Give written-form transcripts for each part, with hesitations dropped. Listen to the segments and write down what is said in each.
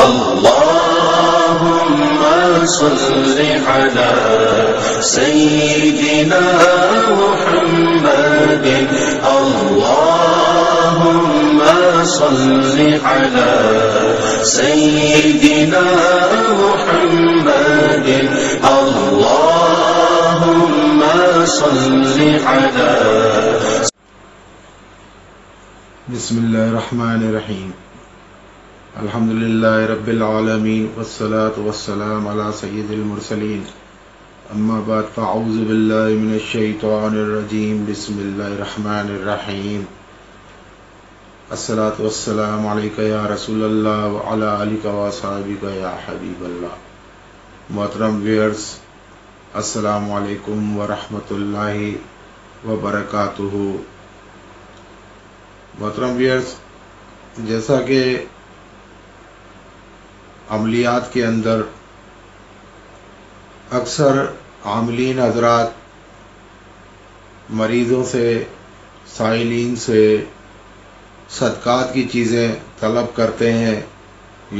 اللهم صل على سيدنا محمد اللهم صل على سيدنا محمد اللهم صل على بسم اللہ الرحمن الرحیم الحمدللہ رب العالمین والصلاة والسلام علی سید المرسلین اما بعد فاعوذ باللہ من الشیطان الرجیم بسم اللہ الرحمن الرحیم الصلاة والسلام علیکہ یا رسول اللہ وعلی آلکہ واصحابکہ یا حبیب اللہ. محترم ویئرز، السلام علیکم ورحمۃ اللہ وبرکاتہ. محترم ویئرز، جیسا کہ عملیات کے اندر اکثر عاملین حضرات مریضوں سے، سائلین سے صدقات کی چیزیں طلب کرتے ہیں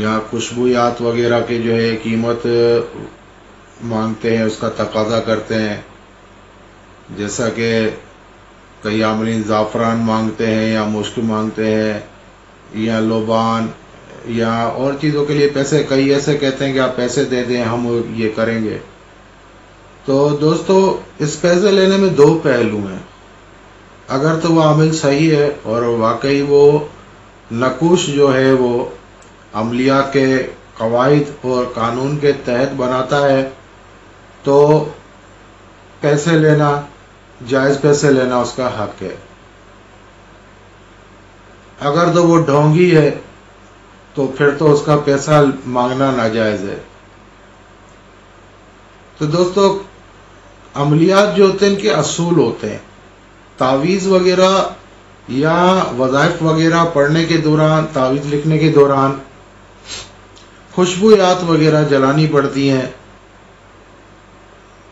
یا خوشبویات وغیرہ کے جو ہے قیمت مانگتے ہیں، اس کا تقاضا کرتے ہیں. جیسا کہ کئی عاملین زعفران مانگتے ہیں یا مشک مانگتے ہیں یا لوبان یا اور چیزوں کے لیے پیسے، کئی ایسے کہتے ہیں کہ آپ پیسے دے دیں ہم یہ کریں گے. تو دوستو، اس پیسے لینے میں دو پہلو ہیں. اگر تو وہ عامل صحیح ہے اور واقعی وہ نقوش جو ہے وہ عملیات کے قواعد اور قانون کے تحت بناتا ہے تو پیسے لینا، جائز پیسے لینا اس کا حق ہے. اگر تو وہ ڈھونگی ہے تو پھر تو اس کا پیسہ مانگنا ناجائز ہے. تو دوستو، عملیات جو ہوتے ہیں ان کے اصول ہوتے ہیں. تعویذ وغیرہ یا وظائف وغیرہ پڑھنے کے دوران، تعویذ لکھنے کے دوران خوشبویات وغیرہ جلانی پڑتی ہیں.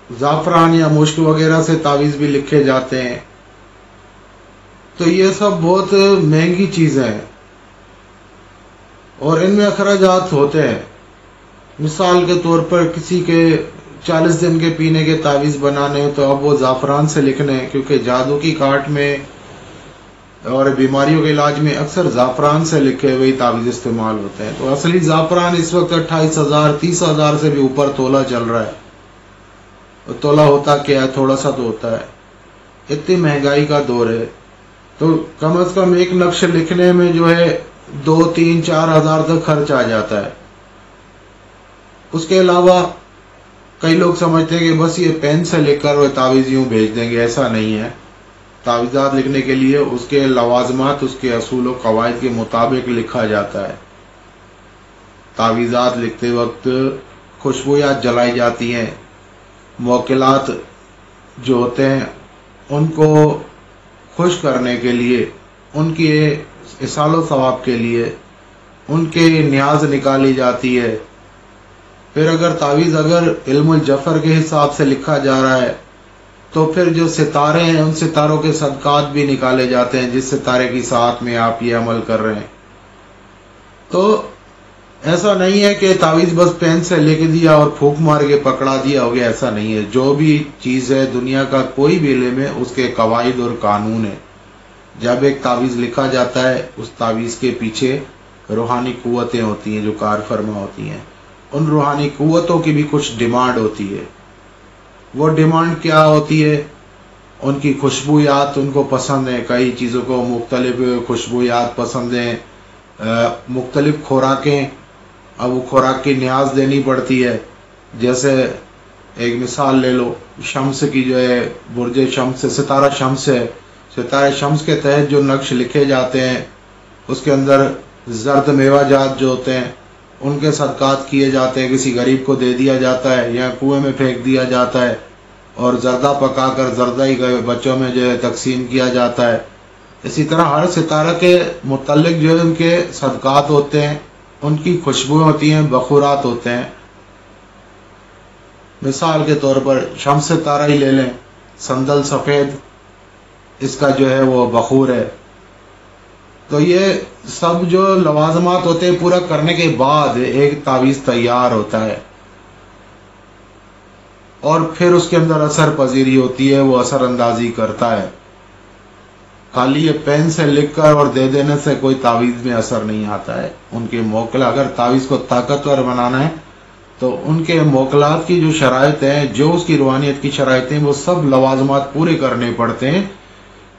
زعفران یا مشک وغیرہ سے تعویذ بھی لکھے جاتے ہیں. تو یہ سب بہت مہنگی چیزیں ہیں اور ان میں اخراجات ہوتے ہیں. مثال کے طور پر کسی کے 40 دن کے پینے کے تعویذ بنانے تو اب وہ زعفران سے لکھنے، کیونکہ جادو کی کاٹ میں اور بیماریوں کے علاج میں اکثر زعفران سے لکھے ہوئے تعویذ استعمال ہوتے ہیں. تو اصلی زعفران اس وقت 28,000 30,000 سے بھی اوپر تولہ چل رہا ہے. تولہ ہوتا کیا ہے؟ تھوڑا سا تو ہوتا ہے. اتنی مہنگائی کا دور ہے تو کم از کم ایک نقش لکھنے میں جو ہے 2 3 4 ہزار تک خرچ آ جاتا ہے. اس کے علاوہ کئی لوگ سمجھتے ہیں کہ بس یہ پین سے لکھ کر وہ تعویذ یوں بھیج دیں گے. ایسا نہیں ہے. تعویذات لکھنے کے لیے اس کے لوازمات، اس کے اصول و قواعد کے مطابق لکھا جاتا ہے. تعویذات لکھتے وقت خوشبویات جلائی جاتی ہیں. موکلات جو ہوتے ہیں ان کو خوش کرنے کے لیے، ان کے اصال و ثواب کے لیے ان کے نیاز نکالی جاتی ہے. پھر اگر تعویذ اگر علم الجفر کے حساب سے لکھا جا رہا ہے تو پھر جو ستارے ہیں ان ستاروں کے صدقات بھی نکالے جاتے ہیں، جس ستارے کی ساتھ میں آپ یہ عمل کر رہے ہیں. تو ایسا نہیں ہے کہ تعویذ بس پین سے لکھ دیا اور پھونک مار کے پکڑا دیا ہو گیا. ایسا نہیں ہے. جو بھی چیز ہے دنیا کا کوئی بھی علم ہے، اس کے قواعد اور قانون ہے. جب ایک تعویذ لکھا جاتا ہے اس تعویذ کے پیچھے روحانی قوتیں ہوتی ہیں جو کار فرما ہوتی ہیں. ان روحانی قوتوں کی بھی کچھ ڈیمانڈ ہوتی ہے. وہ ڈیمانڈ کیا ہوتی ہے؟ ان کی خوشبویات ان کو پسند ہیں. کئی چیزوں کو مختلف خوشبویات پسند ہیں، مختلف خوراکیں. اب وہ خوراک کی نیاز دینی پڑتی ہے. جیسے ایک مثال لے لو، شمس کی جو ہے برج شمس، ستارہ شمس ہے. ستارہ شمس کے تحت جو نقش لکھے جاتے ہیں اس کے اندر زرد میوہ جات جو ہوتے ہیں ان کے صدقات کیے جاتے ہیں. کسی غریب کو دے دیا جاتا ہے یا کنویں میں پھینک دیا جاتا ہے اور زردہ پکا کر زردہ ہی بچوں میں جو ہے تقسیم کیا جاتا ہے. اسی طرح ہر ستارہ کے متعلق جو ہے ان کے صدقات ہوتے ہیں، ان کی خوشبو ہوتی ہیں، بخورات ہوتے ہیں. مثال کے طور پر شمس ستارہ ہی لے لیں، سندل سفید اس کا جو ہے وہ بخور ہے. تو یہ سب جو لوازمات ہوتے ہیں پورا کرنے کے بعد ایک تعویذ تیار ہوتا ہے، اور پھر اس کے اندر اثر پذیری ہوتی ہے، وہ اثر اندازی کرتا ہے۔ خالی یہ پین سے لکھ کر اور دے دینے سے کوئی تعویذ میں اثر نہیں آتا ہے۔ ان کے موکل اگر تعویذ کو طاقتور بنانا ہے تو ان کے موکلات کی جو شرائط ہیں، جو اس کی روحانیت کی شرائط ہیں، وہ سب لوازمات پورے کرنے پڑتے ہیں۔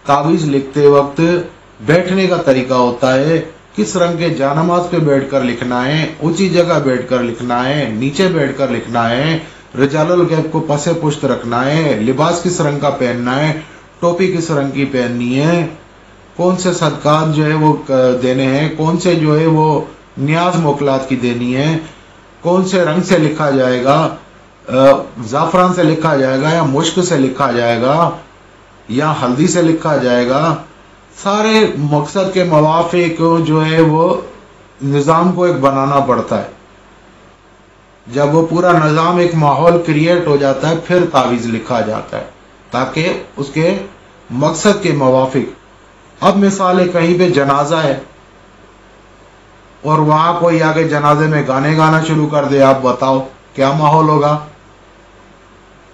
تعویذ لکھتے وقت بیٹھنے کا طریقہ ہوتا ہے، کس رنگ کے جانماز پہ بیٹھ کر لکھنا ہے، اونچی جگہ بیٹھ کر لکھنا ہے، نیچے بیٹھ کر لکھنا ہے، رجال الغیب کو پس پشت رکھنا ہے، لباس کس رنگ کا پہننا ہے، ٹوپی کس رنگ کی پہننی ہے، کون سے صدقات جو ہے وہ دینے ہیں، کون سے جو ہے وہ نیاز موکلات کی دینی ہے، کون سے رنگ سے لکھا جائے گا، زعفران سے لکھا جائے گا یا مشک سے لکھا جائے گا یا ہلدی سے لکھا جائے گا، سارے مقصد کے موافق جو ہے وہ نظام کو ایک بنانا پڑتا ہے۔ جب وہ پورا نظام ایک ماحول کریٹ ہو جاتا ہے پھر تعویذ لکھا جاتا ہے تاکہ اس کے مقصد کے موافق۔ اب مثال ہے کہیں پہ جنازہ ہے اور وہاں کوئی آگے جنازے میں گانے گانا شروع کر دے، آپ بتاؤ کیا ماحول ہوگا؟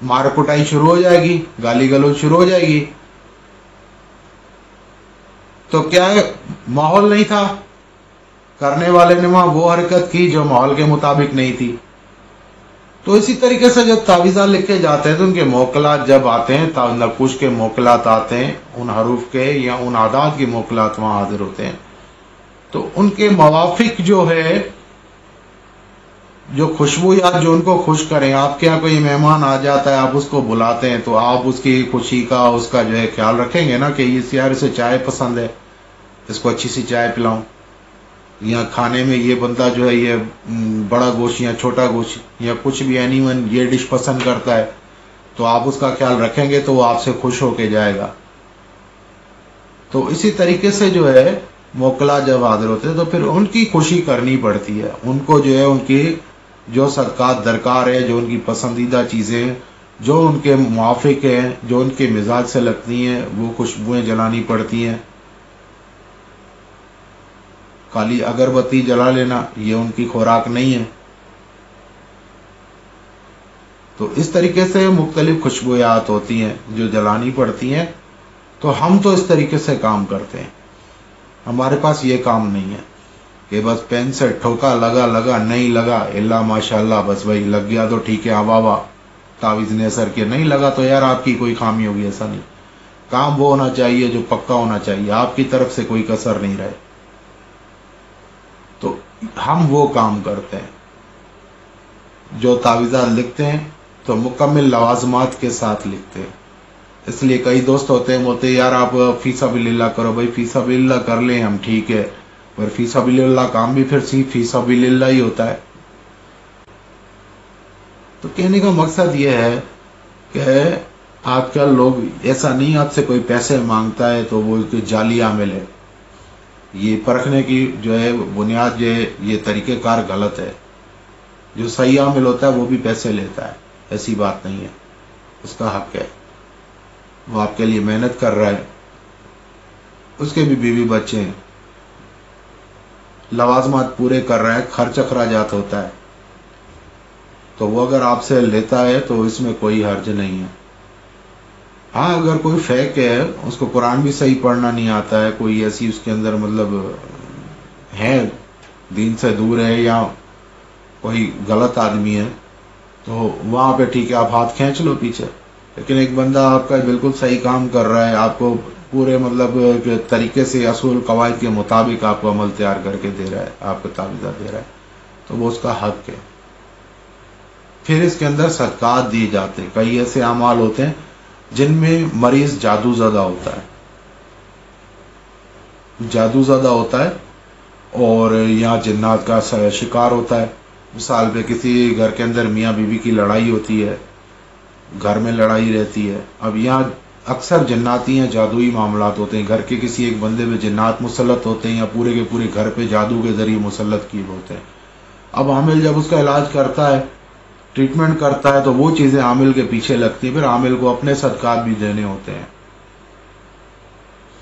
مار کٹائی شروع ہو جائے گی، گالی گلوچ شروع ہو جائے گی۔ تو کیا ماحول نہیں تھا؟ کرنے والے نے وہاں وہ حرکت کی جو ماحول کے مطابق نہیں تھی۔ تو اسی طریقے سے جب تعویذات لکھے جاتے ہیں تو ان کے موکلات جب آتے ہیں، نقوش کے موکلات آتے ہیں، ان حروف کے یا ان اعداد کے موکلات وہاں حاضر ہوتے ہیں، تو ان کے موافق جو ہے، جو خوشبویات جو ان کو خوش کریں۔ آپ کے یہاں کوئی مہمان آ جاتا ہے، آپ اس کو بلاتے ہیں تو آپ اس کی خوشی کا، اس کا جو ہے خیال رکھیں گے نا کہ اس یار اسے چائے پسند ہے، اس کو اچھی سی چائے پلاؤں، یا کھانے میں یہ بندہ جو ہے یہ بڑا گوشت یا چھوٹا گوشت یا کچھ بھی اینی ون یہ ڈش پسند کرتا ہے، تو آپ اس کا خیال رکھیں گے تو وہ آپ سے خوش ہو کے جائے گا۔ تو اسی طریقے سے جو ہے موکلا جب حاضر ہوتے ہیں تو پھر ان کی خوشی کرنی پڑتی ہے، ان کو جو ہے ان کی جو صدقات درکار ہے، جو ان کی پسندیدہ چیزیں جو ان کے موافق ہیں، جو ان کے مزاج سے لگتی ہیں، وہ خوشبوئیں جلانی پڑتی ہیں۔ خالی اگربتی جلا لینا یہ ان کی خوراک نہیں ہے۔ تو اس طریقے سے مختلف خوشبویات ہوتی ہیں جو جلانی پڑتی ہیں۔ تو ہم تو اس طریقے سے کام کرتے ہیں، ہمارے پاس یہ کام نہیں ہے کہ بس پین سے ٹھوکا، لگا نہیں لگا اللہ ماشاء اللہ، بس بھائی لگ گیا تو ٹھیک ہے، واہ واہ تعویذ نے اثر کیا، نہیں لگا تو یار آپ کی کوئی خامی ہوگی۔ ایسا نہیں، کام وہ ہونا چاہیے جو پکا ہونا چاہیے، آپ کی طرف سے کوئی کسر نہیں رہے۔ تو ہم وہ کام کرتے ہیں، جو تعویذات لکھتے ہیں تو مکمل لوازمات کے ساتھ لکھتے ہیں۔ اس لیے کئی دوست ہوتے ہیں بولتے یار آپ فی سبیل اللہ کرو، بھائی فی سبیل اللہ کر لیں ہم، ٹھیک ہے، پر فی سبیل اللہ کام بھی پھر فی سبیل اللہ ہی ہوتا ہے۔ تو کہنے کا مقصد یہ ہے کہ آج کل لوگ ایسا نہیں آپ سے کوئی پیسے مانگتا ہے تو وہ جعلی عامل ہے، یہ پرکھنے کی جو ہے بنیاد جو ہے یہ طریقہ کار غلط ہے۔ جو صحیح عامل ہوتا ہے وہ بھی پیسے لیتا ہے، ایسی بات نہیں ہے، اس کا حق ہے، وہ آپ کے لیے محنت کر رہا ہے، اس کے بھی بیوی بچے ہیں، لوازمات پورے کر رہا ہے، خرچ اخراجات ہوتا ہے، تو وہ اگر آپ سے لیتا ہے تو اس میں کوئی حرج نہیں ہے۔ ہاں اگر کوئی فیک ہے، اس کو قرآن بھی صحیح پڑھنا نہیں آتا ہے، کوئی ایسی اس کے اندر مطلب ہے دین سے دور ہے یا کوئی غلط آدمی ہے، تو وہاں پہ ٹھیک ہے آپ ہاتھ کھینچ لو پیچھے۔ لیکن ایک بندہ آپ کا بالکل صحیح کام کر رہا ہے، آپ کو پورے مطلب طریقے سے اصول قواعد کے مطابق آپ کو عمل تیار کر کے دے رہا ہے، آپ کو تعویذات دے رہا ہے، تو وہ اس کا حق ہے۔ پھر اس کے اندر صدقات دیے جاتے ہیں۔ کئی ایسے اعمال ہوتے ہیں جن میں مریض جادو زدہ ہوتا ہے، جادو زدہ ہوتا ہے اور یہاں جنات کا شکار ہوتا ہے۔ مثال پہ کسی گھر کے اندر میاں بیوی کی لڑائی ہوتی ہے، گھر میں لڑائی رہتی ہے، اب یہاں اکثر جناتی ہیں جادوئی معاملات ہوتے ہیں، گھر کے کسی ایک بندے پہ جنات مسلط ہوتے ہیں یا پورے کے پورے گھر پہ جادو کے ذریعے مسلط کیے ہوتے ہیں۔ اب عامل جب اس کا علاج کرتا ہے، ٹریٹمنٹ کرتا ہے، تو وہ چیزیں عامل کے پیچھے لگتی ہیں، پھر عامل کو اپنے صدقات بھی دینے ہوتے ہیں۔